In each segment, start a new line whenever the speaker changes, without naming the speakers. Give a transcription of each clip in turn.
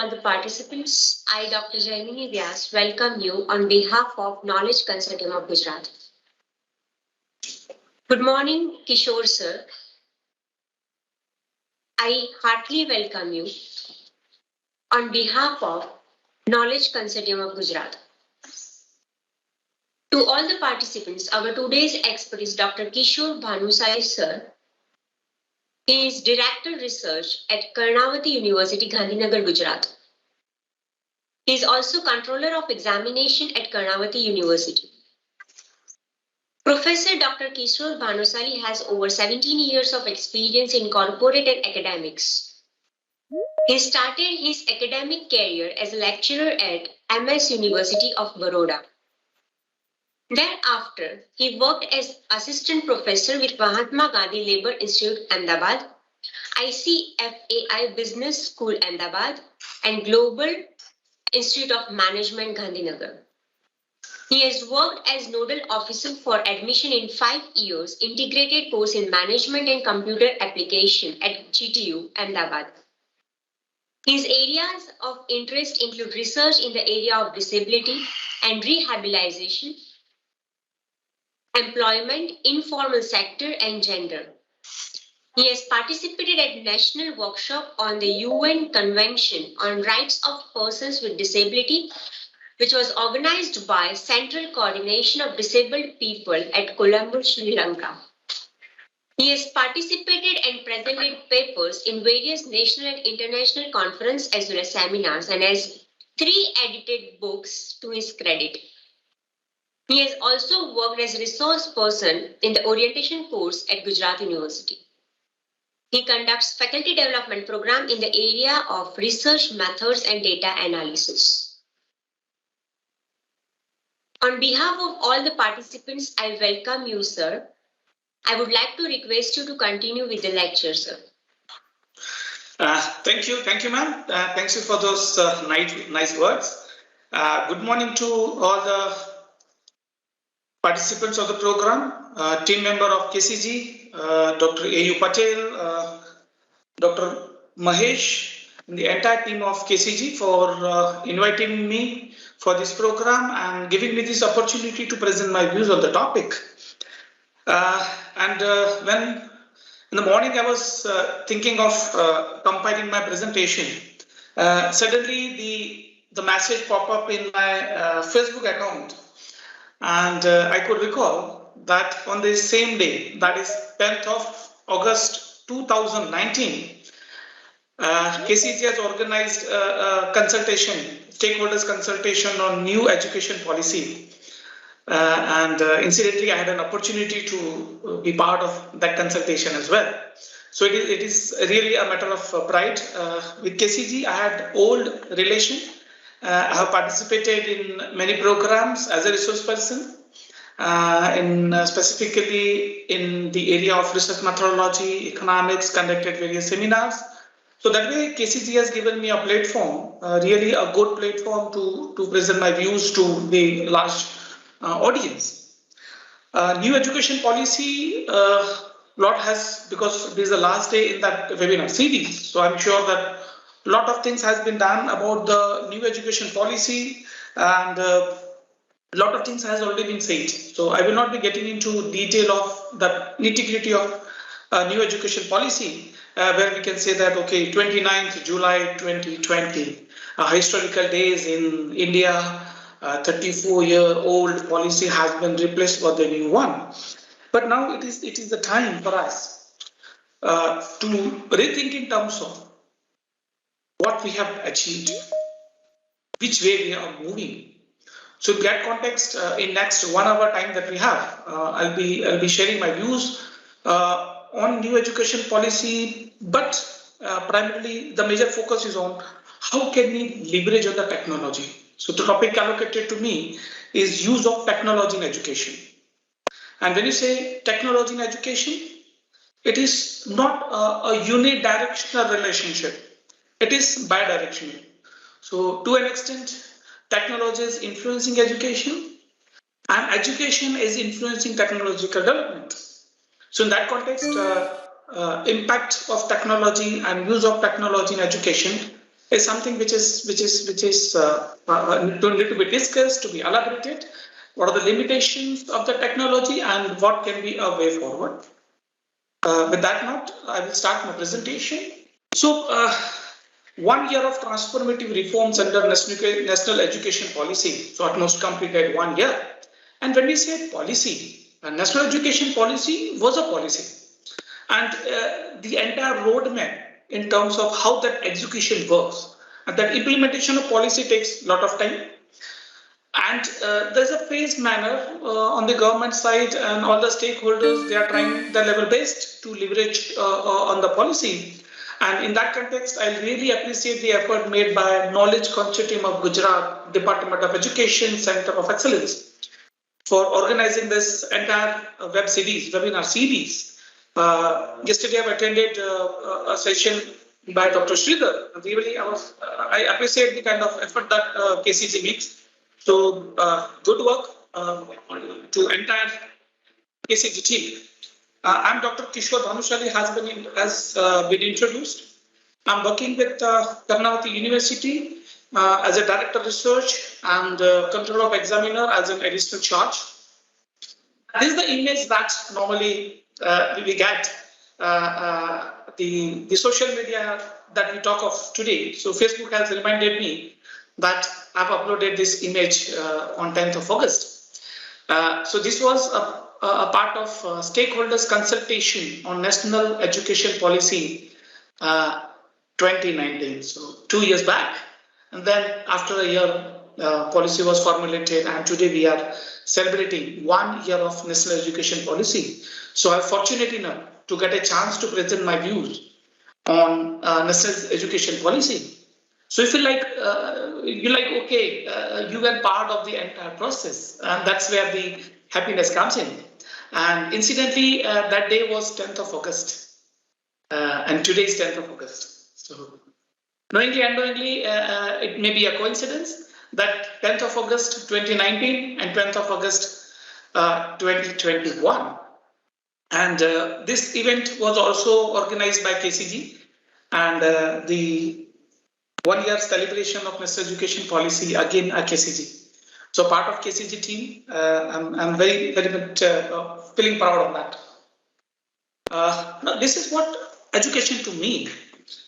all the participants. I, Dr. Jaimini Vyas, welcome you on behalf of Knowledge Consortium of Gujarat. Good morning, Kishore sir. I heartily welcome you on behalf of Knowledge Consortium of Gujarat. To all the participants, our today's expert is Dr. Kishore Bhanusali sir. He is Director Research at Karnavati University, Gandhinagar, Gujarat. He is also Controller of Examination at Karnavati University. Professor Dr. Kishore Bhanusali has over 17 years of experience in corporate and academics. He started his academic career as a lecturer at MS University of Baroda. Thereafter, he worked as assistant professor with Mahatma Gandhi Labour Institute, Ahmedabad, ICFAI Business School, Ahmedabad, and Global Institute of Management, Gandhinagar. He has worked as nodal officer for admission in 5 years integrated course in management and computer application at GTU, Ahmedabad. His areas of interest include research in the area of disability and rehabilitation, employment, informal sector, and gender. He has participated at National Workshop on the UN Convention on Rights of Persons with Disability, which was organized by Central Coordination of Disabled People at Colombo, Sri Lanka. He has participated and presented papers in various national and international conferences as well as seminars and has 3 edited books to his credit. He has also worked as resource person in the orientation course at Gujarat University. He conducts faculty development program in the area of research methods and data analysis. On behalf of all the participants, I welcome you, sir. I would like to request you to continue with the lecture, sir.
Thank you, ma'am. Thanks you for those nice words. Good morning to all the participants of the program, team member of KCG, Dr. A.U. Patel, Dr. Mahesh, and the entire team of KCG for inviting me for this program and giving me this opportunity to present my views on the topic. When in the morning I was thinking of compiling my presentation, suddenly the message popped up in my Facebook account, and I could recall that on the same day, that is 10th of August 2019, KCG has organized a consultation, stakeholders consultation on new education policy. Incidentally, I had an opportunity to be part of that consultation as well. So it is really a matter of pride. With KCG, I had old relation. I have participated in many programs as a resource person, specifically in the area of research methodology, economics, conducted various seminars. So that way, KCG has given me a platform, really a good platform to present my views to the large audience. New education policy, lot has, because this is the last day in that webinar series, so I'm sure that a lot of things has been done about the new education policy, and a lot of things has already been said. So I will not be getting into detail of the nitty-gritty of new education policy, where we can say that, okay, 29th July 2020, historical days in India, 34-year-old policy has been replaced by the new one. But now it is the time for us to rethink in terms of what we have achieved, which way we are moving. So in that context, in next 1 hour time that we have, I'll be sharing my views on new education policy, but primarily the major focus is on how can we leverage on the technology. So the topic allocated to me is use of technology in education. And when you say technology in education, it is not a unidirectional relationship. It is bidirectional. So to an extent, technology is influencing education and education is influencing technological development. So in that context, impact of technology and use of technology in education is something which is to need to be discussed, to be elaborated. What are the limitations of the technology and what can be a way forward? With that note, I will start my presentation. So, 1 year of transformative reforms under national education policy. So, at most completed 1 year. And when we say policy, national education policy was a policy. And the entire roadmap in terms of how that execution works. And that implementation of policy takes a lot of time. And there's a phased manner on the government side, and all the stakeholders, they are trying their level best to leverage on the policy. And in that context, I really appreciate the effort made by Knowledge Consortium of Gujarat, Department of Education, Center of Excellence, for organizing this entire webinar series. Yesterday, I attended a session by Dr. Sridhar. Really, I appreciate the kind of effort that KCG makes. So, good work to entire KCG team. I'm Dr. Kishore Dhanushali, has been introduced. I'm working with Karnataka University as a director of research and controller of examiner as an additional charge. This is the image that normally we get the social media that we talk of today. So Facebook has reminded me that I've uploaded this image on 10th of August. So this was a part of stakeholders consultation on National Education Policy 2019, so 2 years back. And then after a year, policy was formulated, and today we are celebrating 1 year of National Education Policy. So I'm fortunate enough to get a chance to present my views on National Education Policy. So if you like, you were part of the entire process, and that's where the happiness comes in. And incidentally, that day was 10th of August, and today is 10th of August. So knowingly, unknowingly, it may be a coincidence that 10th of August 2019 and 10th of August 2021. And this event was also organized by KCG, and the 1 year celebration of National Education Policy again at KCG. So part of KCG team, I'm very, very much feeling proud of that. Now this is what education to me.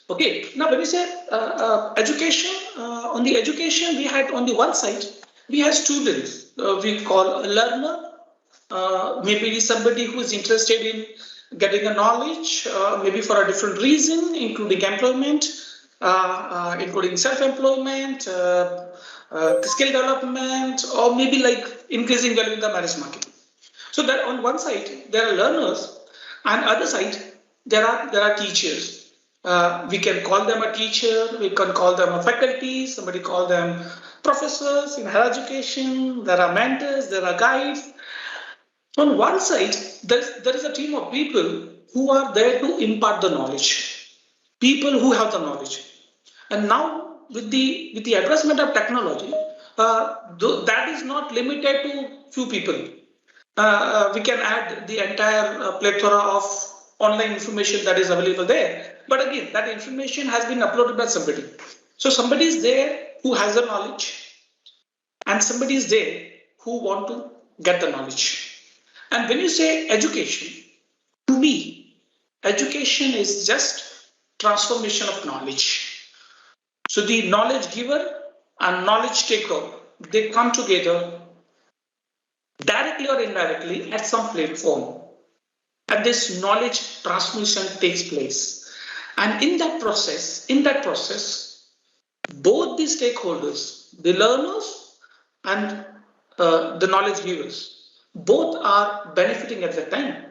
Okay, now when we say education, on the education we had on the one side, we had students, we call a learner, maybe somebody who is interested in getting a knowledge, maybe for a different reason, including employment, including self-employment, skill development, or maybe like increasing value in the marriage market. So that on one side, there are learners, and other side, there are teachers. We can call them a teacher, we can call them a faculty, somebody call them professors in higher education, there are mentors, there are guides. On one side, there is a team of people who are there to impart the knowledge, people who have the knowledge. And now with the advancement of technology, that is not limited to few people. We can add the entire plethora of online information that is available there. But again, that information has been uploaded by somebody. So somebody is there who has the knowledge, and somebody is there who want to get the knowledge. And when you say education, to me, education is just transformation of knowledge. So the knowledge giver and knowledge taker, they come together directly or indirectly at some platform. And this knowledge transmission takes place. And in that process, both the stakeholders, the learners and the knowledge givers, both are benefiting at that time.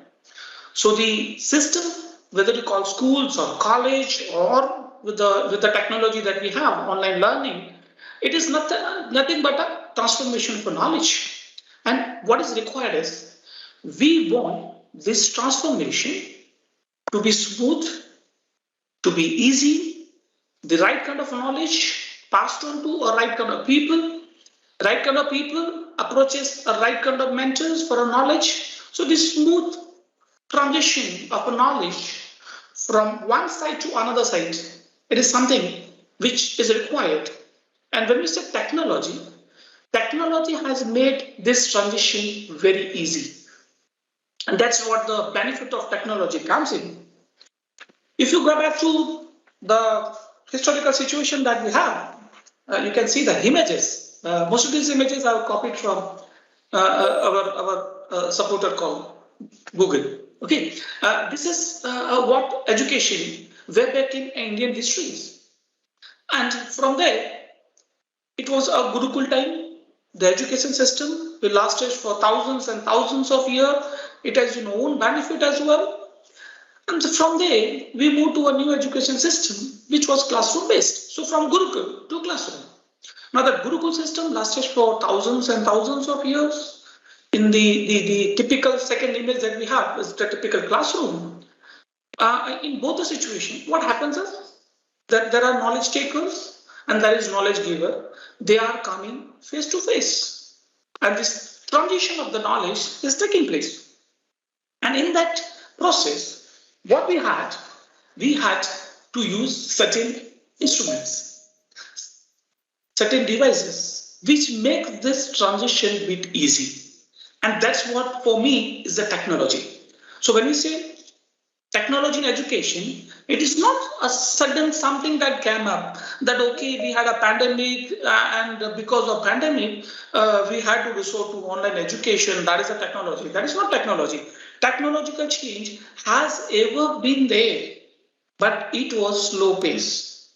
So the system, whether you call schools or college or with the technology that we have, online learning, it is nothing but a transformation for knowledge. And what is required is, we want this transformation to be smooth, to be easy, the right kind of knowledge passed on to a right kind of people approaches a right kind of mentors for a knowledge. So this smooth transition of a knowledge from one side to another side, it is something which is required. And when we say technology, technology has made this transition very easy. And that's what the benefit of technology comes in. If you go back to the historical situation that we have, you can see the images. Most of these images are copied from our supporter called Google. Okay, this is what education way back in Indian histories, and from there it was a Gurukul time. The education system will lasted for thousands and thousands of years. It has its own benefit as well. And from there, we moved to a new education system, which was classroom based. So from Gurukul to classroom. Now that Gurukul system lasted for thousands and thousands of years. In the typical second image that we have is the typical classroom. In both the situations, what happens is that there are knowledge takers and there is knowledge giver. They are coming face to face. And this transition of the knowledge is taking place. And in that process, what we had to use certain instruments, certain devices, which make this transition bit easy. And that's what, for me, is the technology. So when we say technology in education, it is not a sudden something that came up that, okay, we had a pandemic and because of pandemic, we had to resort to online education. That is a technology. That is not technology. Technological change has ever been there, but it was slow pace.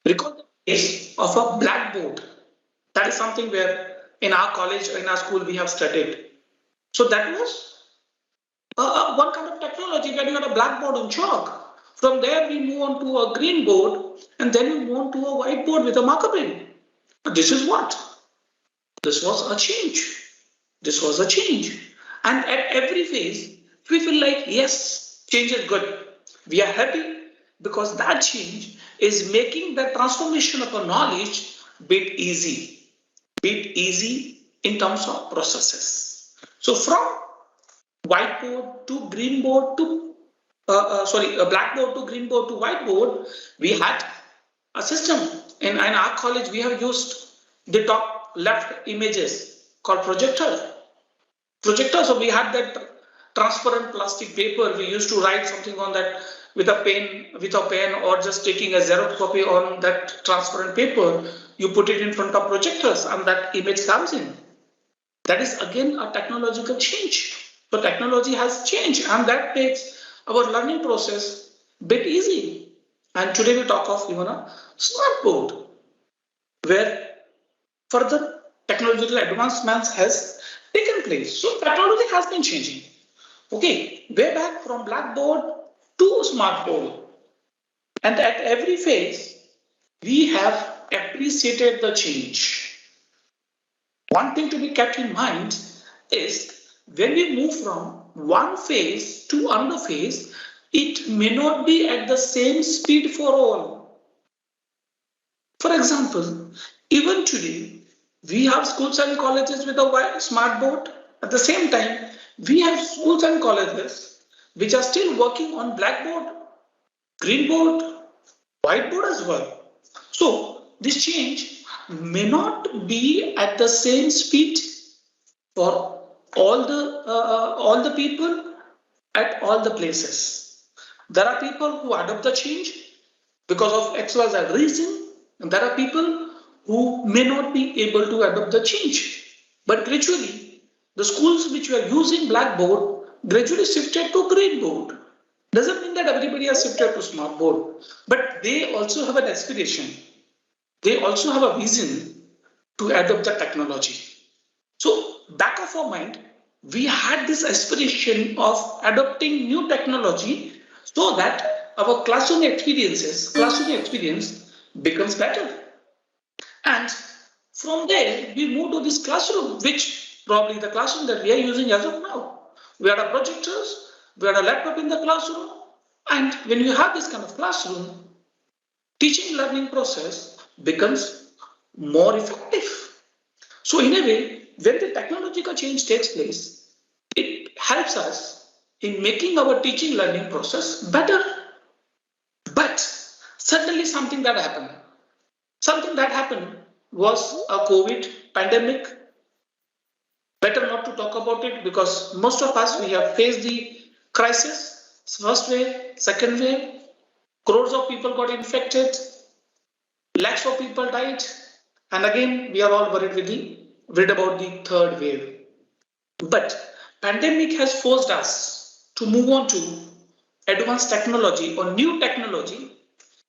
Recall the case of a blackboard. That is something where in our college or in our school we have studied. So that was one kind of technology where you had a blackboard on chalk. From there we move on to a green board and then we move on to a whiteboard with a marker pen. This is what? This was a change. This was a change. And at every phase, we feel like, yes, change is good. We are happy because that change is making the transformation of a knowledge bit easy in terms of processes. So from whiteboard to green board to a blackboard to green board to whiteboard, we had a system. In our college, we have used the top left images called projector. So we had that transparent plastic paper. We used to write something on that with a pen, or just taking a Xerox copy on that transparent paper. You put it in front of projectors and that image comes in. That is again a technological change. So technology has changed and that makes our learning process a bit easy. And today we talk of even a smart board where further technological advancements has taken place. So technology has been changing. Okay, way back from blackboard to smart board. And at every phase, we have appreciated the change. One thing to be kept in mind is when we move from one phase to another phase, it may not be at the same speed for all. For example, even today, we have schools and colleges with a smart board. At the same time, we have schools and colleges which are still working on blackboard, green board, whiteboard as well. So this change may not be at the same speed for all the people at all the places. There are people who adopt the change because of XYZ reason, and there are people who may not be able to adopt the change. But gradually, the schools which were using blackboard gradually shifted to green board. Doesn't mean that everybody has shifted to smart board, but they also have an aspiration. They also have a vision to adopt the technology. So back of our mind, we had this aspiration of adopting new technology so that our classroom experience becomes better. And from there, we move to this classroom, which probably the classroom that we are using as of now. We had a projectors, we had a laptop in the classroom. And when you have this kind of classroom, teaching learning process becomes more effective. So in a way, when the technological change takes place, it helps us in making our teaching learning process better. But certainly something that happened. Something that happened was a COVID pandemic. Better not to talk about it because most of us, we have faced the crisis, first wave, second wave, crores of people got infected, lakhs of people died, and again we are all worried about the third wave. But pandemic has forced us to move on to advanced technology or new technology,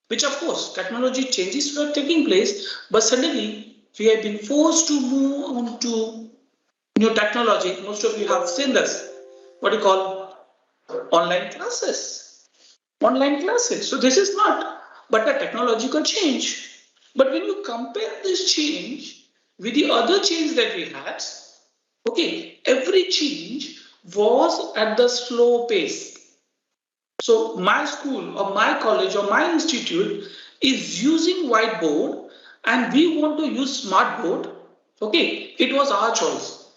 which of course technology changes were taking place, but suddenly we have been forced to move on to new technology. Most of you have seen this, what you call online classes. Online classes. So this is not but a technological change. But when you compare this change with the other change that we had, okay, every change was at the slow pace. So my school or my college or my institute is using whiteboard and we want to use smartboard. Okay, it was our choice,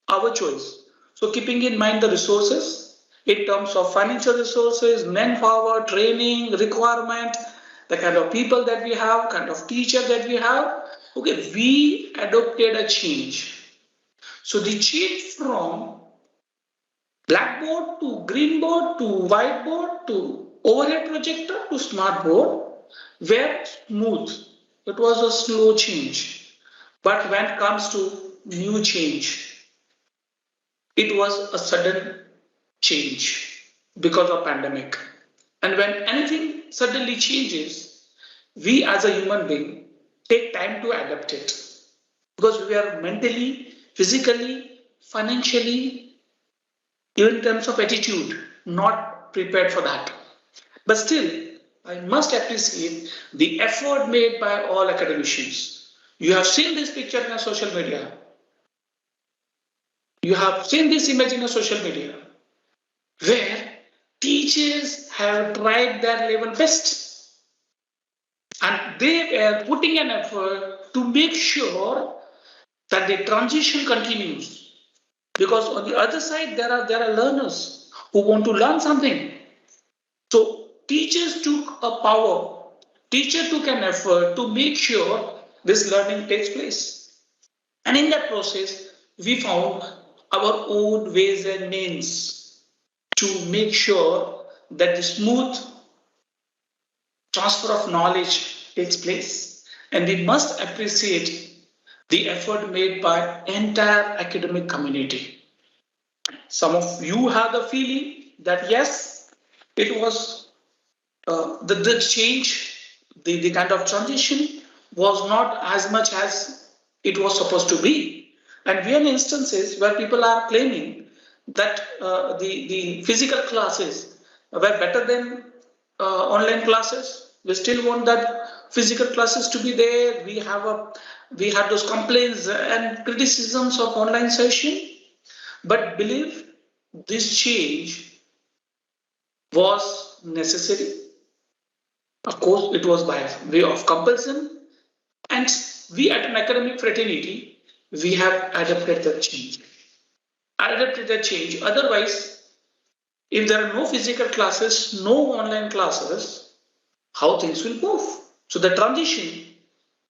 our choice. So keeping in mind the resources in terms of financial resources, manpower, training, requirement, the kind of people that we have, kind of teacher that we have. Okay, we adopted a change. So the change from blackboard to greenboard to whiteboard to overhead projector to smartboard were smooth. It was a slow change. But when it comes to new change, it was a sudden change because of pandemic. And when anything suddenly changes, we as a human being take time to adapt it because we are mentally, physically, financially, even in terms of attitude, not prepared for that. But still, I must appreciate the effort made by all academicians. You have seen this picture in social media. You have seen this image in social media where teachers have tried their level best and they are putting an effort to make sure that the transition continues. Because on the other side, there are learners who want to learn something. So teachers took a power, teacher took an effort to make sure this learning takes place. And in that process, we found our own ways and means to make sure that the smooth transfer of knowledge takes place. And we must appreciate the effort made by entire academic community. Some of you have the feeling that yes, it was the change, the kind of transition was not as much as it was supposed to be. And we have instances where people are claiming that the physical classes were better than online classes. We still want that physical classes to be there. We have those complaints and criticisms of online session, but believe this change was necessary. Of course, it was by way of compulsion, and we at an academic fraternity, we have adapted the change. Adapted the change. Otherwise, if there are no physical classes, no online classes, how things will move? So the transition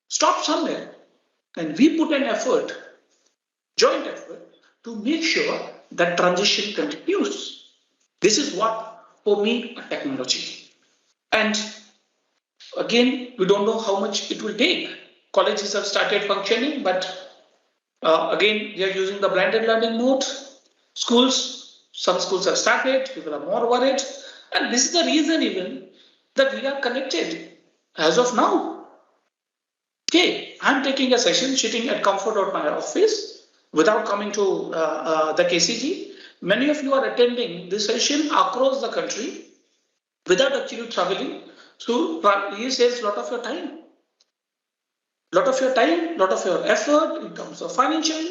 stopped somewhere, and we put an effort, joint effort, to make sure that transition continues. This is what, for me, a technology. And again, we don't know how much it will take. Colleges have started functioning, but again, they are using the blended learning mode. Some schools have started, people are more worried. And this is the reason even that we are connected as of now. Okay, I'm taking a session sitting at comfort of my office without coming to the KCG. Many of you are attending this session across the country without actually traveling. So he saves a lot of your time. Lot of your time, lot of your effort in terms of financial,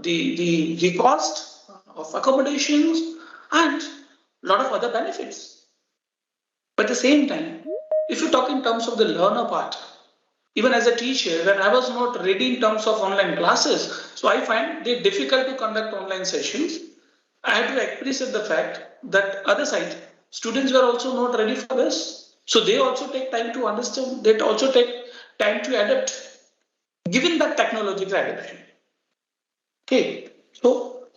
the cost of accommodations, and a lot of other benefits. But at the same time, if you talk in terms of the learner part, even as a teacher, when I was not ready in terms of online classes, so I find it difficult to conduct online sessions. I had to appreciate the fact that other side, students were also not ready for this. So they also take time to understand, they also take time to adapt, given that technological adaptation. Okay, so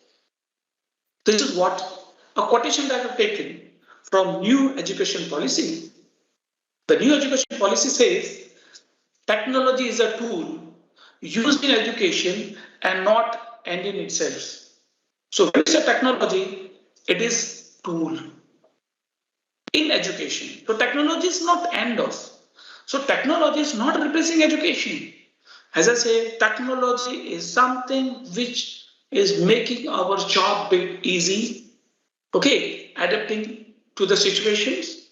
this is what a quotation that I've taken from new education policy. The new education policy says technology is a tool used in education and not end in itself. So when it's a technology, it is tool in education. So technology is not end of. So technology is not replacing education. As I say, technology is something which is making our job bit easy. Okay, adapting to the situations,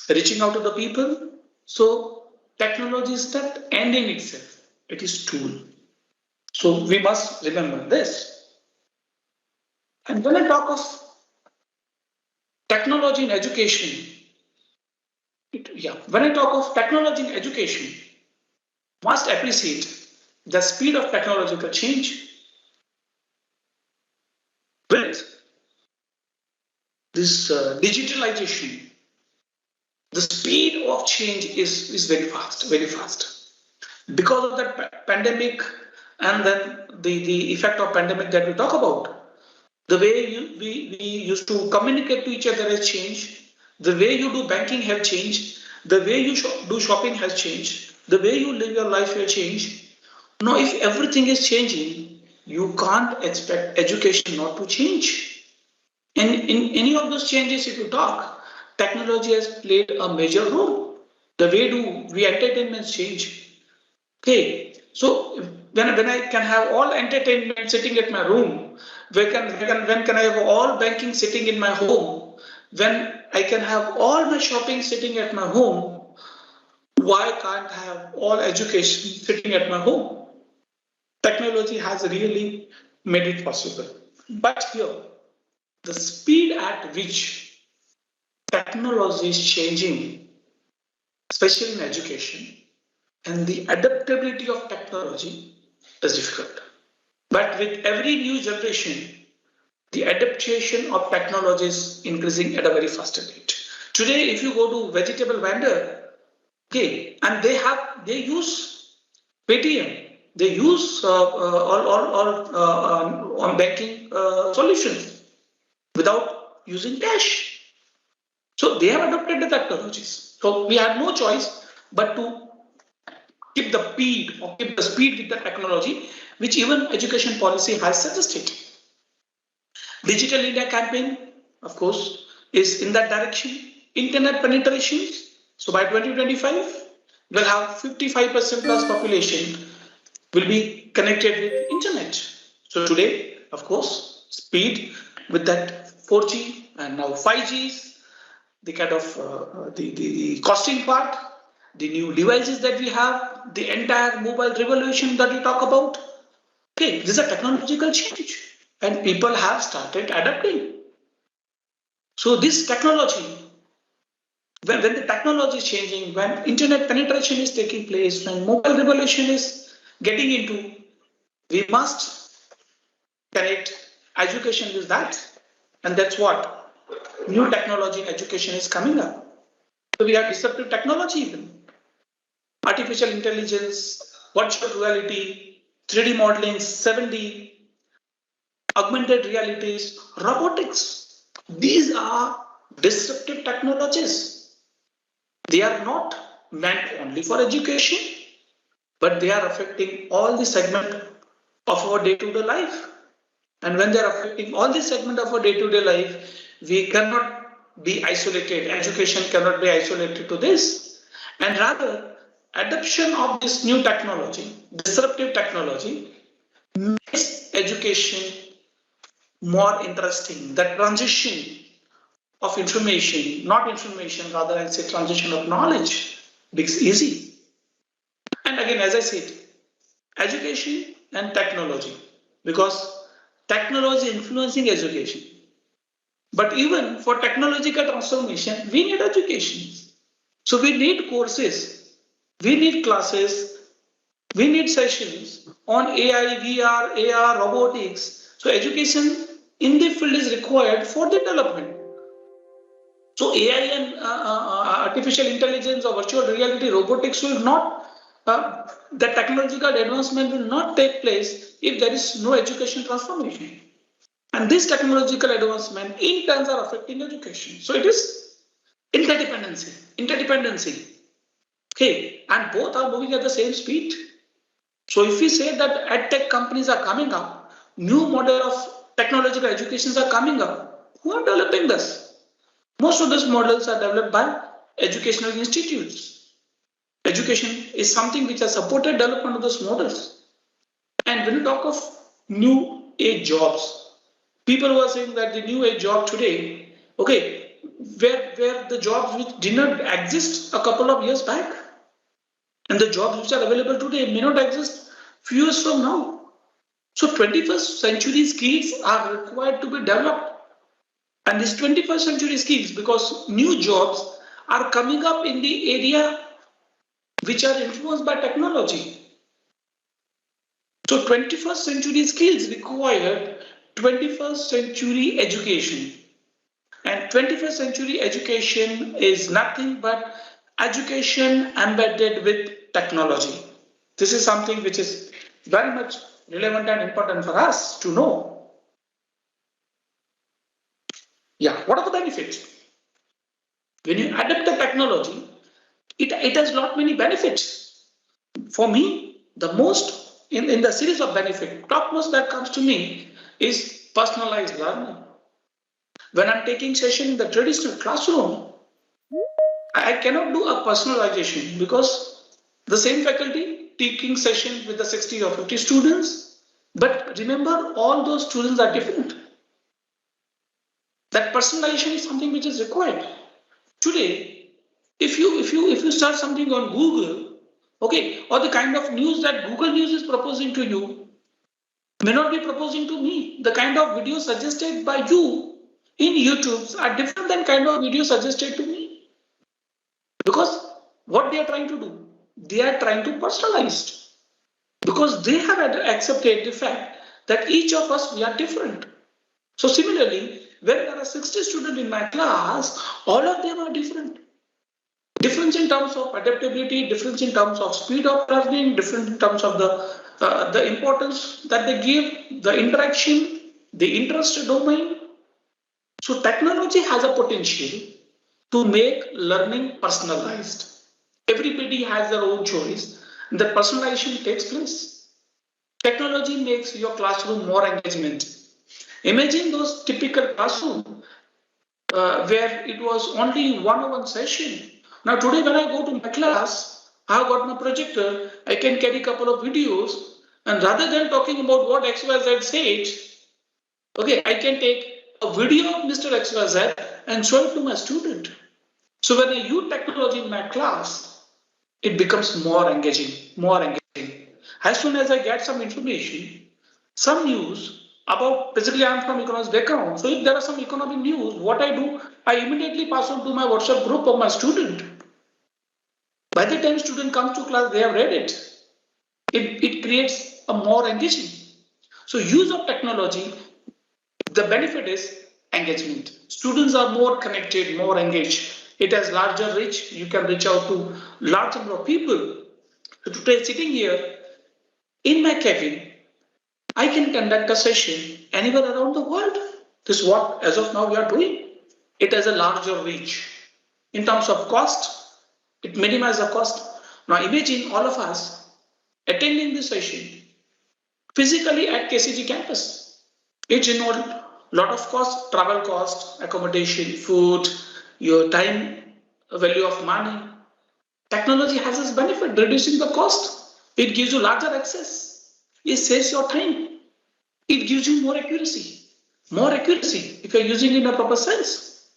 reaching out to the people. So technology is not end in itself. It is tool. So we must remember this. And when I talk of technology in education, when I talk of technology in education, must appreciate the speed of technological change. With this digitalization, the speed of change is very fast, very fast. Because of that pandemic and then the effect of pandemic that we talk about, the way we used to communicate to each other has changed. The way you do banking has changed. The way you do shopping has changed. The way you live your life has changed. Now, if everything is changing, you can't expect education not to change. And in any of those changes, if you talk, technology has played a major role. The way we entertainment change. Okay, so when I can have all entertainment sitting at my room, when can I have all banking sitting in my home, when I can have all my shopping sitting at my home, why can't I have all education sitting at my home? Technology has really made it possible. But here, the speed at which technology is changing, especially in education, and the adaptability of technology is difficult. But with every new generation, the adaptation of technology is increasing at a very faster rate. Today, if you go to vegetable vendor, okay, and they use Paytm, they use all on banking solutions without using cash. So they have adopted the technologies. So we have no choice but to keep the speed with the technology, which even education policy has suggested. Digital India campaign, of course, is in that direction. Internet penetration. So by 2025, we'll have 55% plus population will be connected with internet. So today, of course, speed with that 4G and now 5Gs, the kind of the costing part, the new devices that we have, the entire mobile revolution that we talk about. Okay, this is a technological change and people have started adapting. So this technology, when the technology is changing, when internet penetration is taking place, when mobile revolution is getting into, we must connect education with that. And that's what new technology in education is coming up. So we have disruptive technology even. Artificial intelligence, virtual reality, 3D modeling, 7D, augmented realities, robotics. These are disruptive technologies. They are not meant only for education, but they are affecting all the segment of our day-to-day life. And when they are affecting all the segment of our day-to-day life, we cannot be isolated. Education cannot be isolated to this. And rather, adoption of this new technology, disruptive technology, makes education more interesting. The transition of information, not information, rather I'll say transition of knowledge, becomes easy. And again, as I said, education and technology, because technology influencing education. But even for technological transformation, we need education. So we need courses, we need classes, we need sessions on AI, VR, AR, robotics. So education in the field is required for the development. So AI and artificial intelligence or virtual reality robotics will not the technological advancement will not take place if there is no education transformation. And this technological advancement in turn are affecting education. So it is interdependency. Okay, and both are moving at the same speed. So if we say that edtech companies are coming up, new model of technological educations are coming up, who are developing this? Most of these models are developed by educational institutes. Education is something which has supported development of those models. And when you talk of new age jobs, people were saying that the new age job today, okay, where the jobs which did not exist a couple of years back, and the jobs which are available today may not exist few years from now. So 21st century skills are required to be developed. And these 21st century skills, because new jobs are coming up in the area which are influenced by technology. So 21st century skills require 21st century education. And 21st century education is nothing but education embedded with technology. This is something which is very much relevant and important for us to know. Yeah, what are the benefits? When you adapt the technology, it has lot many benefits. For me, the most in the series of benefit, topmost that comes to me is personalized learning. When I'm taking session in the traditional classroom, I cannot do a personalization because the same faculty taking session with the 60 or 50 students, but remember all those students are different. That personalization is something which is required. Today, if you start something on Google, okay, or the kind of news that Google News is proposing to you may not be proposing to me. The kind of videos suggested by you in YouTube are different than kind of videos suggested to me. Because what they are trying to do, they are trying to personalize. Because they have accepted the fact that each of us, we are different. So similarly, when there are 60 students in my class, all of them are different. Difference in terms of adaptability, difference in terms of speed of learning, difference in terms of the importance that they give, the interaction, the interest domain. So technology has a potential to make learning personalized. Everybody has their own choice. The personalization takes place. Technology makes your classroom more engagement. Imagine those typical classroom where it was only one-on-one session. Now today when I go to my class, I have got my projector, I can carry a couple of videos, and rather than talking about what XYZ said, okay, I can take a video of Mr. XYZ and show it to my student. So when I use technology in my class, it becomes more engaging, more engaging. As soon as I get some information, some news about, basically I'm from economics background, so if there are some economic news, what I do, I immediately pass on to my WhatsApp group of my student. By the time student comes to class, they have read it. It creates a more engaging. So use of technology, the benefit is engagement. Students are more connected, more engaged. It has larger reach. You can reach out to large number of people. So today, sitting here in my cabin, I can conduct a session anywhere around the world. This is what, as of now, we are doing. It has a larger reach. In terms of cost, it minimizes the cost. Now imagine all of us attending this session physically at KCG campus. It involves a lot of cost, travel cost, accommodation, food, your time, value of money. Technology has its benefit, reducing the cost. It gives you larger access. It saves your time. It gives you more accuracy. More accuracy if you're using it in a proper sense.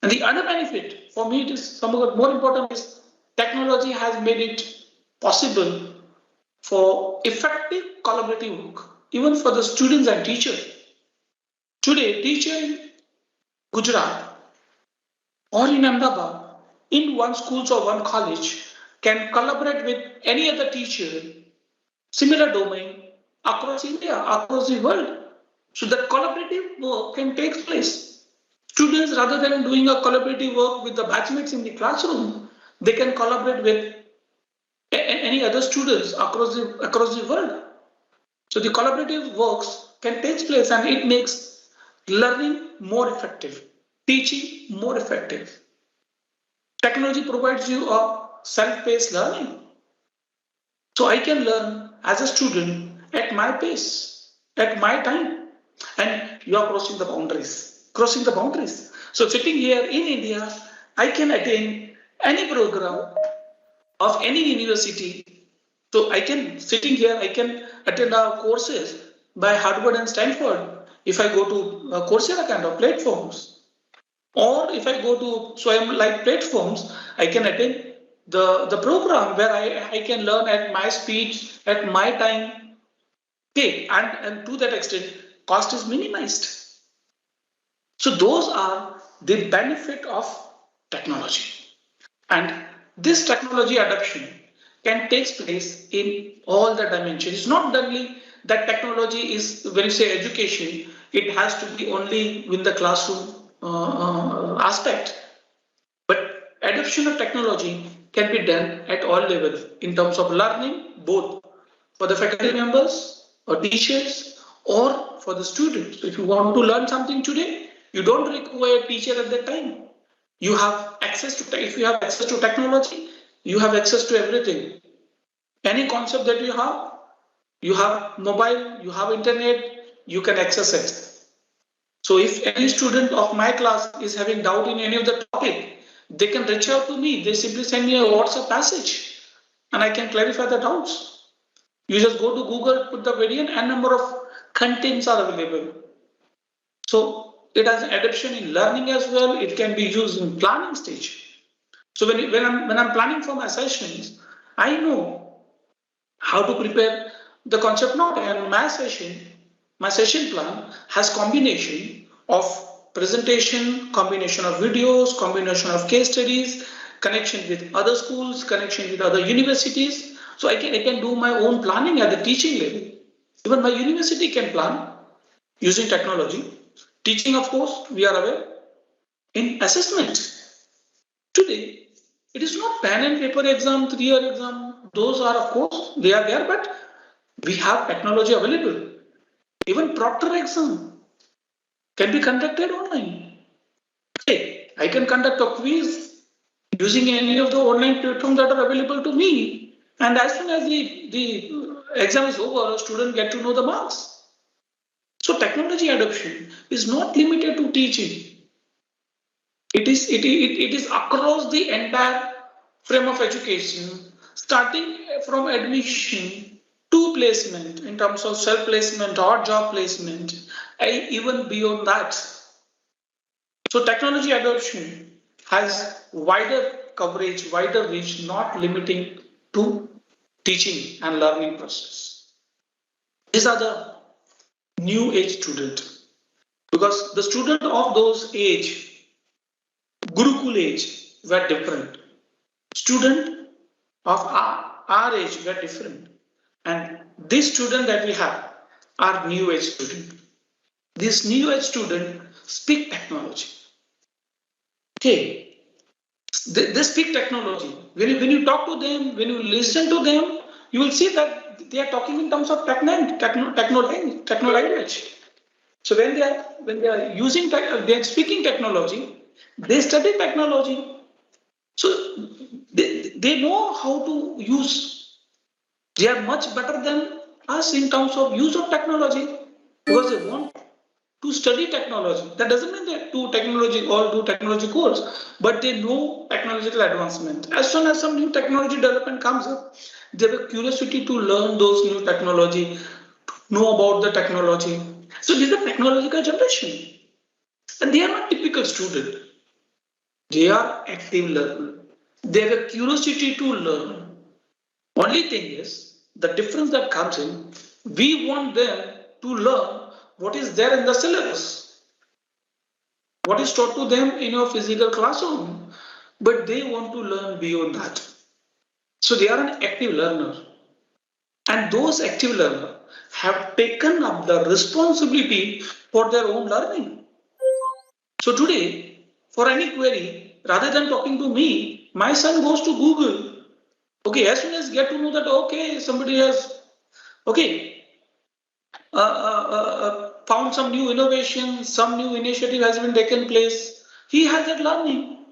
And the other benefit, for me, it is somewhat more important, is technology has made it possible for effective collaborative work, even for the students and teachers. Today, teacher in Gujarat or in Ahmedabad, in one school or one college, can collaborate with any other teacher, similar domain, across India, across the world. So that collaborative work can take place. Students, rather than doing a collaborative work with the batchmates in the classroom, they can collaborate with any other students across the world. So the collaborative works can take place, and it makes learning more effective, teaching more effective. Technology provides you a self-paced learning. So I can learn as a student at my pace, at my time. And you are crossing the boundaries, crossing the boundaries. So sitting here in India, I can attend any program of any university. So I can, sitting here, I can attend our courses by Harvard and Stanford. If I go to Coursera kind of platforms, or if I go to Swayam like platforms, I can attend the program where I can learn at my speed, at my time. Okay, and to that extent, cost is minimized. So those are the benefit of technology. And this technology adoption can take place in all the dimensions. It's not only that technology is, when you say education, it has to be only in the classroom aspect. But adoption of technology can be done at all levels in terms of learning, both for the faculty members or teachers or for the students. So if you want to learn something today, you don't require a teacher at that time. You have access to, if you have access to technology, you have access to everything. Any concept that you have mobile, you have internet, you can access it. So if any student of my class is having doubt in any of the topic, they can reach out to me. They simply send me a WhatsApp message and I can clarify the doubts. You just go to Google, put the video, and number of contents are available. So it has an adoption in learning as well. It can be used in planning stage. So when I'm planning for my sessions, I know how to prepare the concept note, and my session plan has combination of presentation, combination of videos, combination of case studies, connection with other schools, connection with other universities. So I can do my own planning at the teaching level. Even my university can plan using technology. Teaching, of course, we are aware. In assessment, today, it is not pen and paper exam, 3-year exam. Those are, of course, they are there, but we have technology available. Even Proctor exam can be conducted online. Okay, I can conduct a quiz using any of the online platforms that are available to me. And as soon as the exam is over, a student get to know the marks. So technology adoption is not limited to teaching. It is across the entire frame of education, starting from admission to placement in terms of self-placement or job placement, and even beyond that. So technology adoption has wider coverage, wider reach, not limiting to teaching and learning process. These are the new age student, because the student of those age, Gurukul age, were different. Student of our age were different. And this student that we have are new age student. This new age student speak technology. Okay, they speak technology. When you talk to them, when you listen to them, you will see that they are talking in terms of techno language. So when they are using they are speaking technology, they study technology. So they know how to use. They are much better than us in terms of use of technology, because they want to study technology. That doesn't mean that do technology course, but they know technological advancement. As soon as some new technology development comes up, they have a curiosity to learn those new technology, know about the technology. So this is a technological generation. And they are not typical student. They are active learner. They have a curiosity to learn. Only thing is, the difference that comes in, we want them to learn what is there in the syllabus, what is taught to them in your physical classroom, but they want to learn beyond that. So they are an active learner. And those active learners have taken up the responsibility for their own learning. So today, for any query, rather than talking to me, my son goes to Google Okay, as soon as get to know that, okay, somebody has, okay, found some new innovation, some new initiative has been taken place, he has that learning,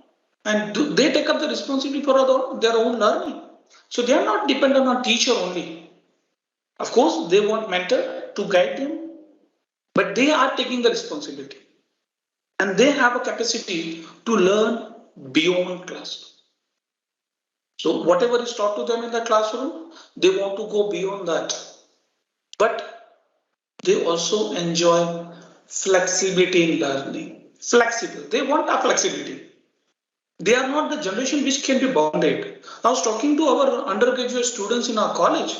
and they take up the responsibility for their own learning. So they are not dependent on teacher only. Of course, they want mentor to guide them, but they are taking the responsibility, and they have a capacity to learn beyond classroom. So whatever is taught to them in the classroom, they want to go beyond that. But they also enjoy flexibility in learning. Flexible. They want a flexibility. They are not the generation which can be bounded. I was talking to our undergraduate students in our college.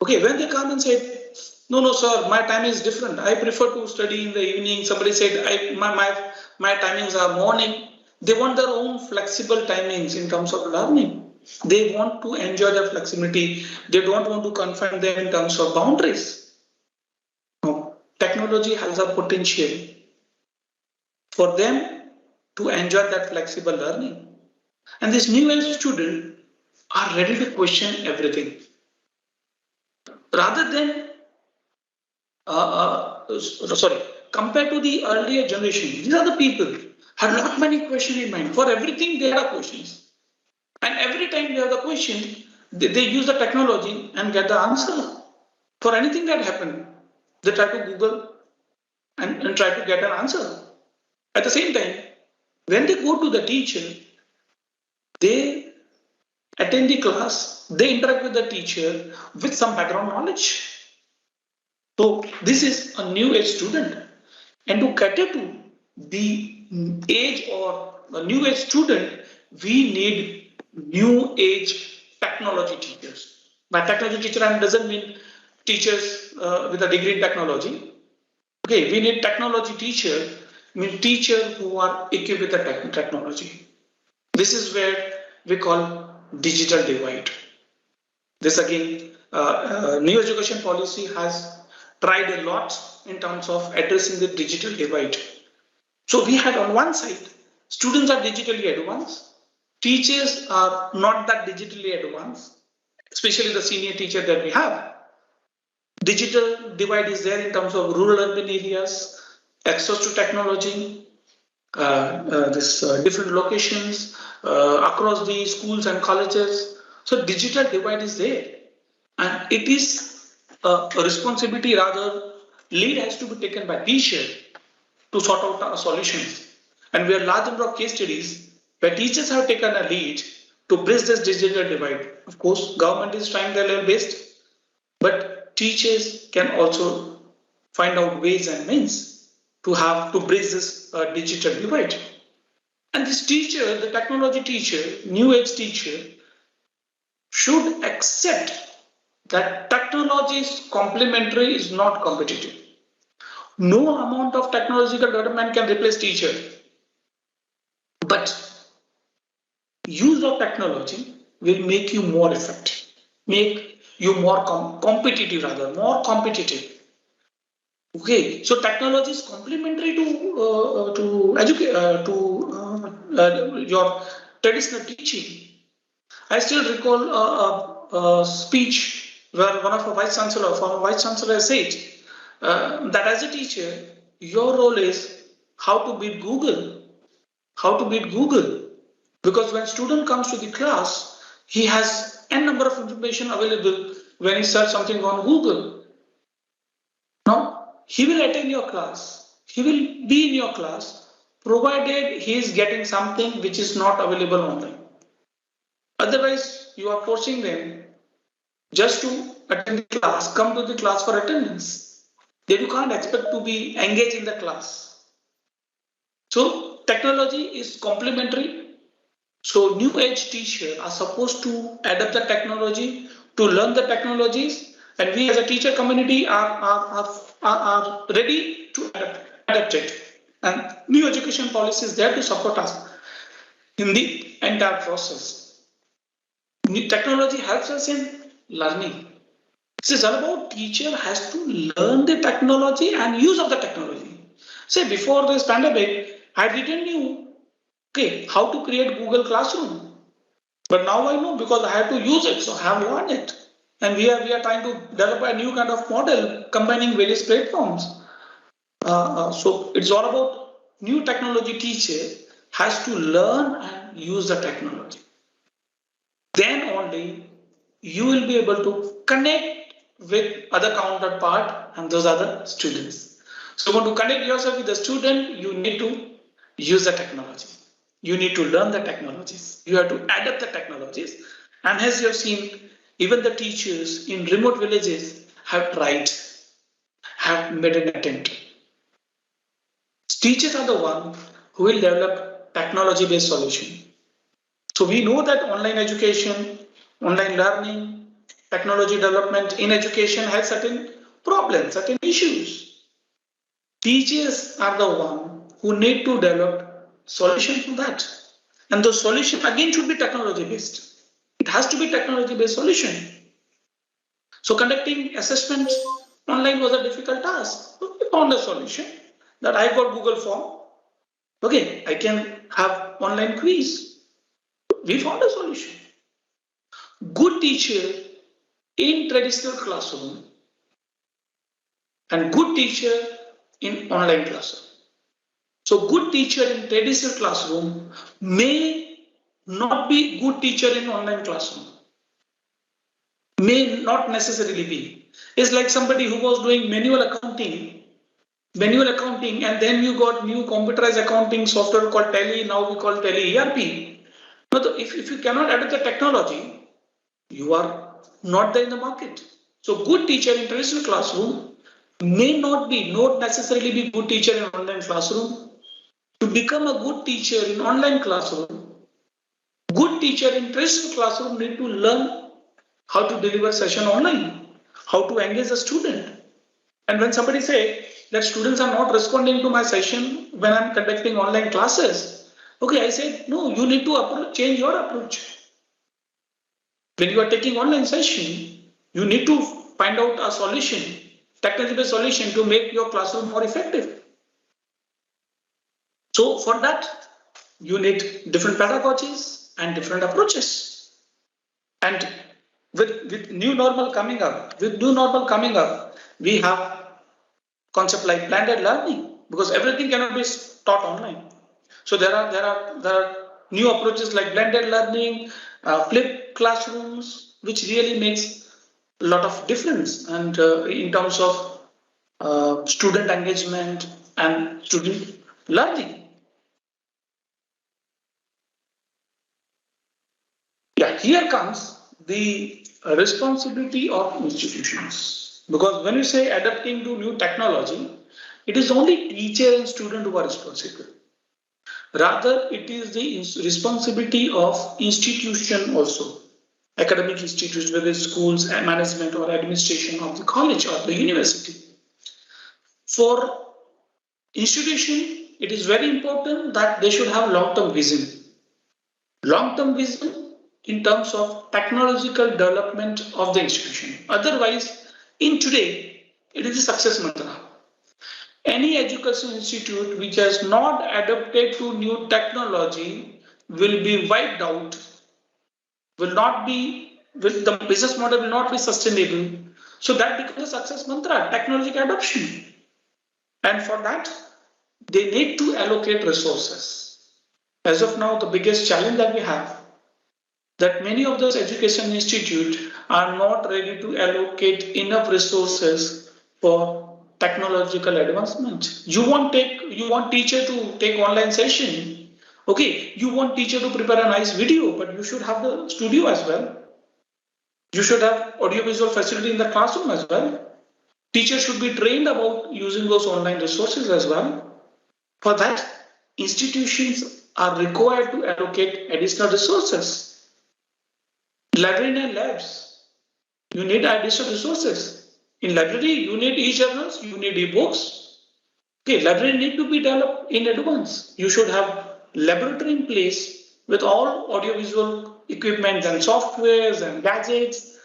Okay, when they come and say, no, sir, my time is different. I prefer to study in the evening. Somebody said, my timings are morning. They want their own flexible timings in terms of learning. They want to enjoy their flexibility. They don't want to confine them in terms of boundaries. No. Technology has a potential for them to enjoy that flexible learning. And these new age students are ready to question everything. Rather than, compared to the earlier generation, these are the people have not many questions in mind. For everything, there are questions. And every time they have the question, they use the technology and get the answer. For anything that happened, they try to Google and try to get an answer. At the same time, when they go to the teacher, they attend the class, they interact with the teacher with some background knowledge. So this is a new age student. And to cater to the age or a new age student, we need new age technology teachers. By technology teacher, doesn't mean teachers with a degree in technology. Okay, we need technology teacher, mean teachers who are equipped with the technology. This is where we call digital divide. This again, new education policy has tried a lot in terms of addressing the digital divide. So we had on one side, students are digitally advanced, teachers are not that digitally advanced, especially the senior teacher that we have. Digital divide is there in terms of rural urban areas, access to technology, different locations across the schools and colleges. So digital divide is there, and it is a responsibility, rather lead has to be taken by teacher to sort out solutions. And we have large number of case studies where teachers have taken a lead to bridge this digital divide. Of course, government is trying their level best, but teachers can also find out ways and means to bridge this digital divide. And this teacher, the technology teacher, new age teacher, should accept that technology is complementary, is not competitive. No amount of technological development can replace teacher. But use of technology will make you more effective, make you more competitive, rather, more competitive. Okay, so technology is complementary to your traditional teaching. I still recall a speech where one of our former vice chancellor said that as a teacher, your role is how to beat Google. How to beat Google. Because when student comes to the class, he has n number of information available when he search something on Google. Now, he will attend your class. He will be in your class, provided he is getting something which is not available online. Otherwise, you are forcing them just to attend the class, come to the class for attendance. Then you can't expect to be engaged in the class. So technology is complementary. So new age teachers are supposed to adapt the technology, to learn the technologies, and we as a teacher community are ready to adapt it. And new education policy is there to support us in the entire process. Technology helps us in learning. This is all about teacher has to learn the technology and use of the technology. Say before this pandemic, I didn't know how to create Google Classroom. But now I know because I have to use it, so I have learned it. And we are trying to develop a new kind of model combining various platforms. So it's all about new technology teacher has to learn and use the technology. Then only you will be able to connect with other counterpart and those other students. So you want to connect yourself with the student, you need to use the technology. You need to learn the technologies. You have to adapt the technologies. And as you have seen, even the teachers in remote villages have tried, have made an attempt. Teachers are the one who will develop technology-based solution. So we know that online education, online learning, technology development in education has certain problems, certain issues. Teachers are the one who need to develop solutions for that. And the solution again should be technology-based. It has to be technology-based solution. So conducting assessment online was a difficult task. So we found a solution that I got Google Form. Okay, I can have online quiz. We found a solution. Good teacher in traditional classroom and good teacher in online classroom. So good teacher in traditional classroom may not be good teacher in online classroom. May not necessarily be. It's like somebody who was doing manual accounting, and then you got new computerized accounting software called Tally, now we call Tally ERP. If you cannot adapt the technology, you are not there in the market. So good teacher in traditional classroom may not necessarily be good teacher in online classroom. To become a good teacher in online classroom, good teacher in traditional classroom need to learn how to deliver session online, how to engage a student. And when somebody say that students are not responding to my session when I'm conducting online classes, okay, I said, no, you need to change your approach. When you are taking online session, you need to find out a solution, technology-based solution to make your classroom more effective. So for that, you need different pedagogies and different approaches. And with new normal coming up, we have concept like blended learning because everything cannot be taught online. So there are new approaches like blended learning, flipped classrooms, which really makes a lot of difference and in terms of student engagement and student learning. Yeah, here comes the responsibility of institutions. Because when you say adapting to new technology, it is only teacher and student who are responsible. Rather, it is the responsibility of institution also, academic institutions, whether it's schools, management or administration of the college or the university. For institution, it is very important that they should have long-term vision. Long-term vision in terms of technological development of the institution. Otherwise, in today, it is a success mantra. Any education institute which has not adapted to new technology will be wiped out, the business model will not be sustainable. So that becomes a success mantra, technological adoption. And for that, they need to allocate resources. As of now, the biggest challenge that we have, that many of those education institutes are not ready to allocate enough resources for technological advancement. You want teacher to take online session. Okay, you want teacher to prepare a nice video, but you should have the studio as well. You should have audiovisual facility in the classroom as well. Teachers should be trained about using those online resources as well. For that, institutions are required to allocate additional resources. Library and labs, you need additional resources. In library, you need e-journals, you need e-books. Okay, library need to be developed in advance. You should have laboratory in place with all audiovisual equipment and softwares and gadgets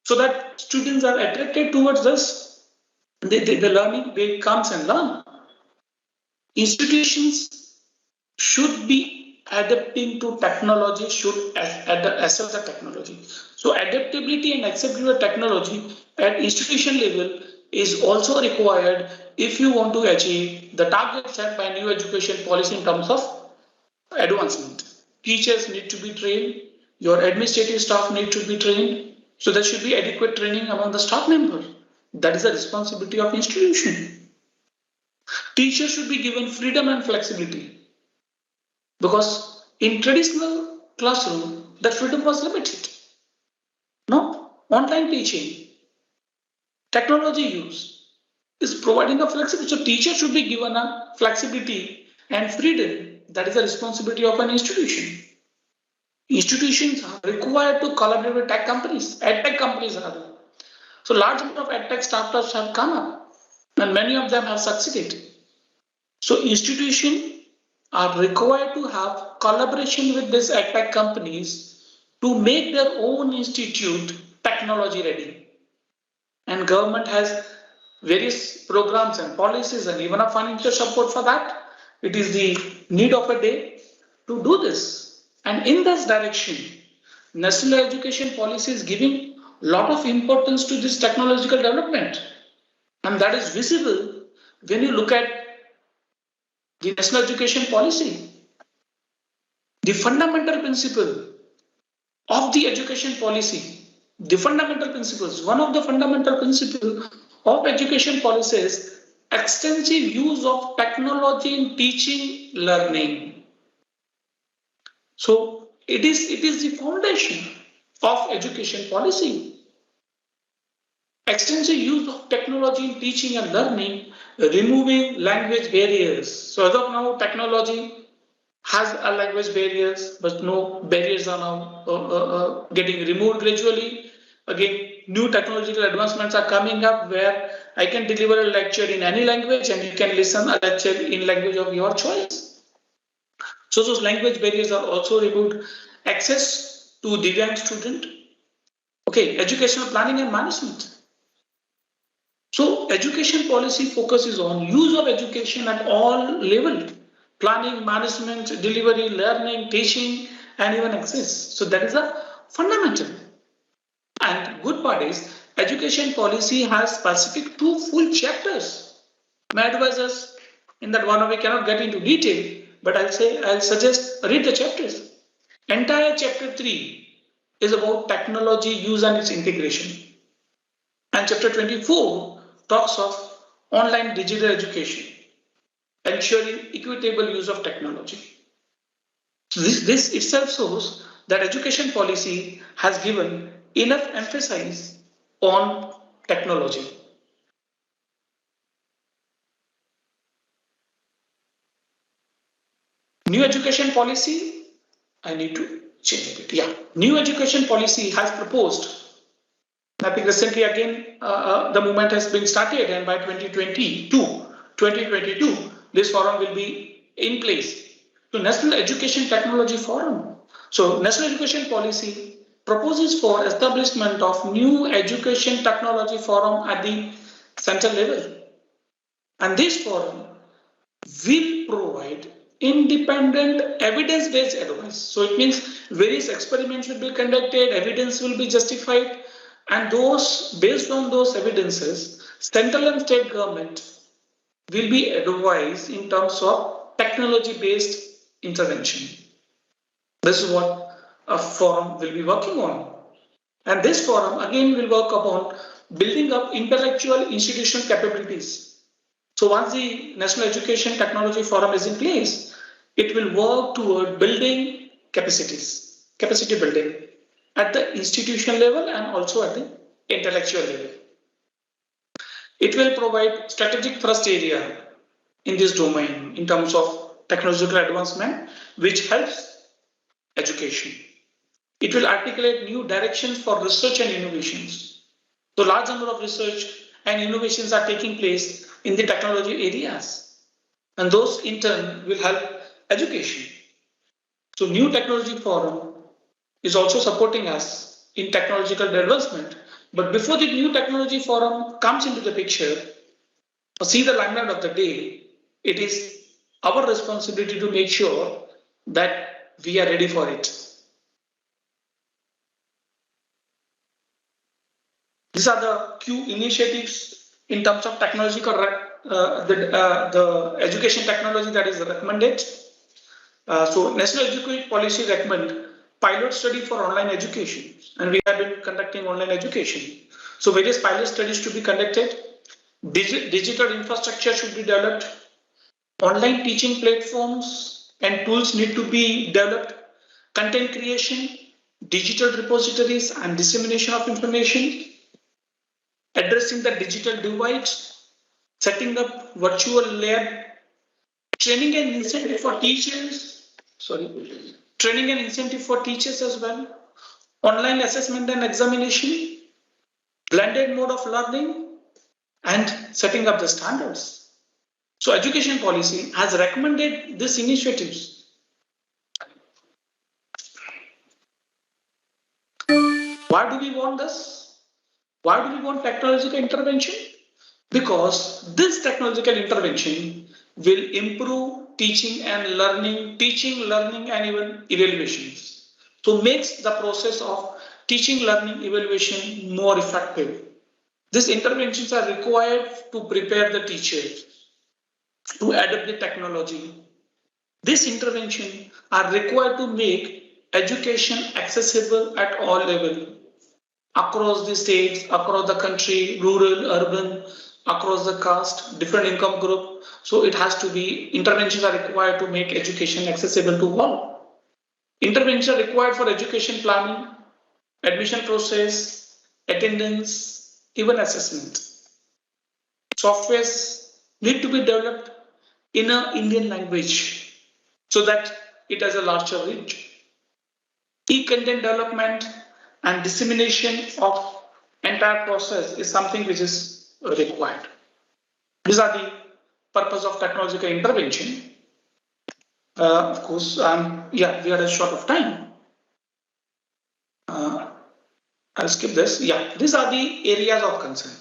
so that students are attracted towards this. The learning, they comes and learn. Institutions should be adapting to technology should accept the technology. So adaptability and acceptability of technology at institution level is also required if you want to achieve the target set by new education policy in terms of advancement. Teachers need to be trained, your administrative staff need to be trained, so there should be adequate training among the staff members. That is the responsibility of institution. Teachers should be given freedom and flexibility, because in traditional classroom, the freedom was limited. No, online teaching, technology use is providing a flexibility. So teachers should be given a flexibility and freedom. That is the responsibility of an institution. Institutions are required to collaborate with tech companies. EdTech companies are there. So large number of EdTech startups have come up, and many of them have succeeded. So institutions are required to have collaboration with these EdTech companies to make their own institute technology ready. And government has various programs and policies and even a financial support for that. It is the need of a day to do this. And in this direction, national education policy is giving a lot of importance to this technological development. And that is visible when you look at the national education policy. The fundamental principle of the education policy, the fundamental principles, one of the fundamental principles of education policy is extensive use of technology in teaching, learning. So it is the foundation of education policy. Extensive use of technology in teaching and learning, removing language barriers. So as of now, technology has a language barriers, but no barriers are now getting removed gradually. Again, new technological advancements are coming up where I can deliver a lecture in any language and you can listen a lecture in language of your choice. So those language barriers are also removed. Access to Divyang student. Okay, educational planning and management. So education policy focuses on use of education at all levels. Planning, management, delivery, learning, teaching, and even access. So that is a fundamental. And good part is education policy has specific 2 full chapters. My advisors in that one we cannot get into detail, but I'll suggest read the chapters. Entire chapter 3 is about technology use and its integration. And chapter 24 talks of online digital education, ensuring equitable use of technology. So this itself shows that education policy has given enough emphasis on technology. New education policy, I need to change a bit. Yeah, new education policy has proposed. I think recently again the movement has been started, and by 2022, this forum will be in place. So National Education Technology Forum. So National Education Policy proposes for establishment of new education technology forum at the central level. And this forum will provide independent evidence-based advice. So it means various experiments will be conducted, evidence will be justified, and those based on those evidences, central and state government will be advised in terms of technology-based intervention. This is what a forum will be working on. And this forum again will work upon building up intellectual institutional capabilities. So once the National Education Technology Forum is in place, it will work toward building capacities, capacity building at the institutional level and also at the intellectual level. It will provide strategic thrust area in this domain in terms of technological advancement, which helps education. It will articulate new directions for research and innovations. So large number of research and innovations are taking place in the technology areas, and those in turn will help education. So new technology forum is also supporting us in technological advancement. But before the new technology forum comes into the picture, or see the limelight of the day, it is our responsibility to make sure that we are ready for it. These are the few initiatives in terms of technological, the education technology that is recommended. So National Education Policy recommend pilot study for online education, and we have been conducting online education. So various pilot studies to be conducted. Digital infrastructure should be developed. Online teaching platforms and tools need to be developed. Content creation, digital repositories and dissemination of information. Addressing the digital divide, setting up virtual lab, training and incentive for teachers, training and incentive for teachers as well, online assessment and examination, blended mode of learning, and setting up the standards. So education policy has recommended these initiatives. Why do we want this? Why do we want technological intervention? Because this technological intervention will improve teaching, learning, and even evaluations. So makes the process of teaching, learning, evaluation more effective. These interventions are required to prepare the teachers to adapt the technology. These interventions are required to make education accessible at all levels, across the states, across the country, rural, urban, across the caste, different income group. So it has to be, interventions are required to make education accessible to all. Interventions are required for education planning, admission process, attendance, even assessment. Softwares need to be developed in an Indian language so that it has a larger reach. E-content development and dissemination of entire process is something which is required. These are the purpose of technological intervention. Of course, we are short of time. I'll skip this. These are the areas of concern.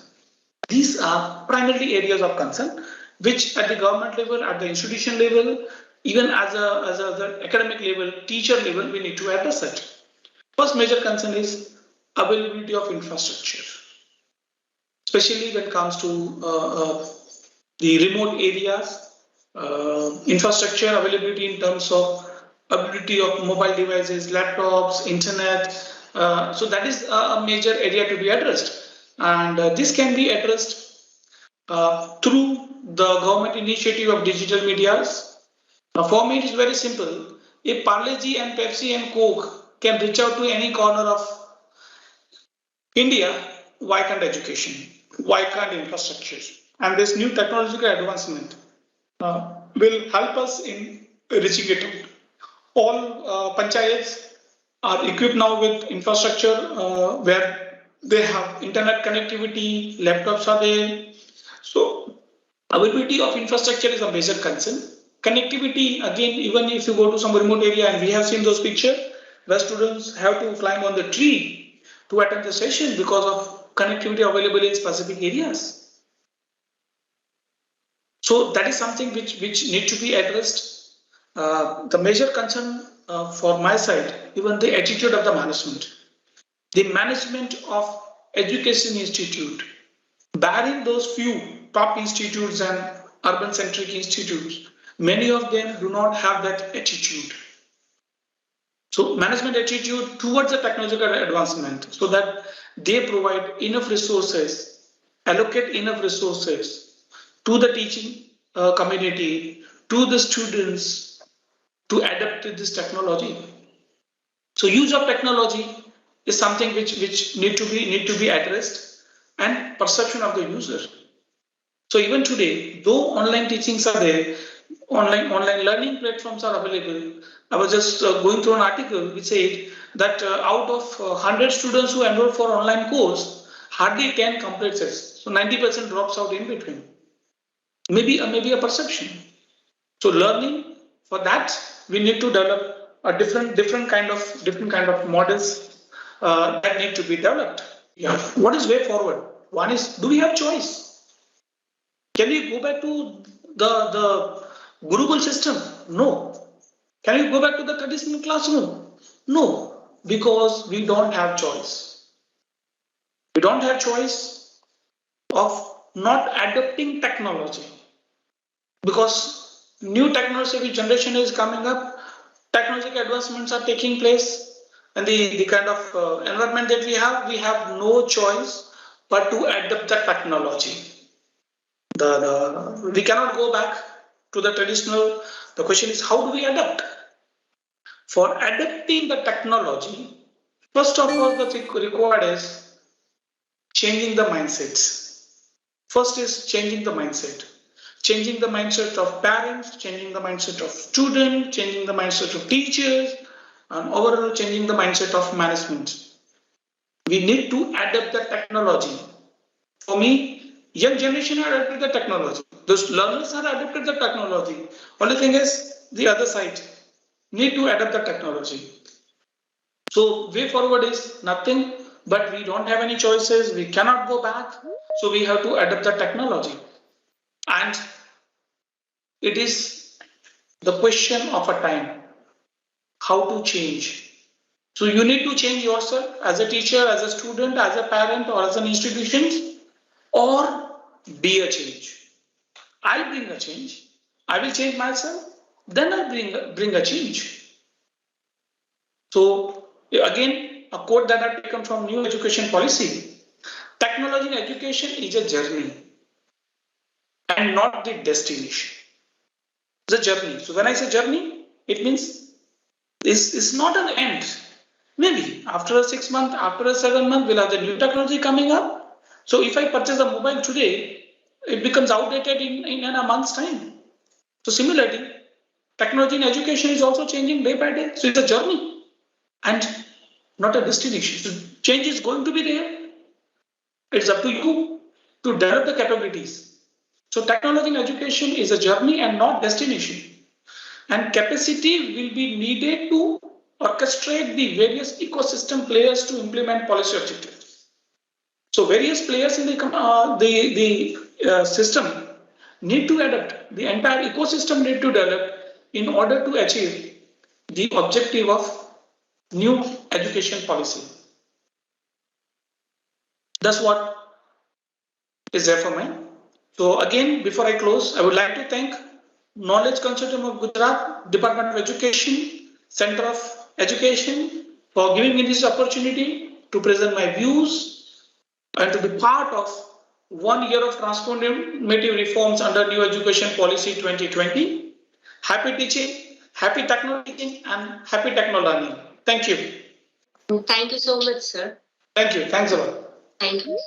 These are primarily areas of concern, which at the government level, at the institution level, even as the academic level, teacher level, we need to address it. First major concern is availability of infrastructure, especially when it comes to the remote areas, infrastructure availability in terms of ability of mobile devices, laptops, internet. So that is a major area to be addressed. And this can be addressed through the government initiative of digital medias. For me, it is very simple. If Parle-G and Pepsi and Coke can reach out to any corner of India, why can't education? Why can't infrastructure? And this new technological advancement will help us in reaching it out. All panchayats are equipped now with infrastructure where they have internet connectivity, laptops are there. So availability of infrastructure is a major concern. Connectivity, again, even if you go to some remote area, and we have seen those pictures where students have to climb on the tree to attend the session because of connectivity available in specific areas. So that is something which need to be addressed. The major concern for my side, even the attitude of the management. The management of education institute, barring those few top institutes and urban-centric institutes, many of them do not have that attitude. So management attitude towards the technological advancement so that they provide enough resources, allocate enough resources to the teaching community, to the students to adapt to this technology. So use of technology is something which need to be addressed, and perception of the user. So even today, though online teachings are there, online learning platforms are available. I was just going through an article which said that out of 100 students who enroll for online course, hardly 10 completes it. So 90% drops out in between. Maybe a perception. So learning, for that we need to develop a different kind of models that need to be developed. What is way forward? One is, do we have choice? Can we go back to the Gurukul system? No. Can you go back to the traditional classroom? No, because we don't have choice. We don't have choice of not adopting technology, because new technology generation is coming up, technological advancements are taking place, and the kind of environment that we have no choice but to adapt the technology. We cannot go back to the traditional. The question is, how do we adapt? For adapting the technology, first of all, the thing required is changing the mindsets. First is changing the mindset. Changing the mindset of parents, changing the mindset of students, changing the mindset of teachers, and overall changing the mindset of management. We need to adapt the technology. For me, young generation are adapted the technology. Those learners are adapted the technology. Only thing is the other side need to adapt the technology. So way forward is nothing, but we don't have any choices. We cannot go back. So we have to adapt the technology. And it is the question of a time, how to change. So you need to change yourself as a teacher, as a student, as a parent, or as an institution, or be a change. I bring a change. I will change myself. Then I bring a change. So again, a quote that I've taken from New Education Policy: technology in education is a journey and not the destination. It's a journey. So when I say journey, it means this is not an end. Maybe after 6 months, after 7 months, we'll have the new technology coming up. So if I purchase a mobile today, it becomes outdated in a month's time. So similarly, technology in education is also changing day by day. So it's a journey and not a destination. So change is going to be there. It's up to you to develop the capabilities. So technology in education is a journey and not destination. And capacity will be needed to orchestrate the various ecosystem players to implement policy objectives. So various players in the system need to adapt. The entire ecosystem need to develop in order to achieve the objective of new education policy. That's what is there for me. So again, before I close, I would like to thank Knowledge Consortium of Gujarat, Department of Education, Center of Education for giving me this opportunity to present my views and to be part of 1 year of transformative reforms under New Education Policy 2020. Happy teaching, happy technology, and happy techno learning. Thank you.
Thank you so much, sir.
Thank you. Thanks a lot.
Thank you.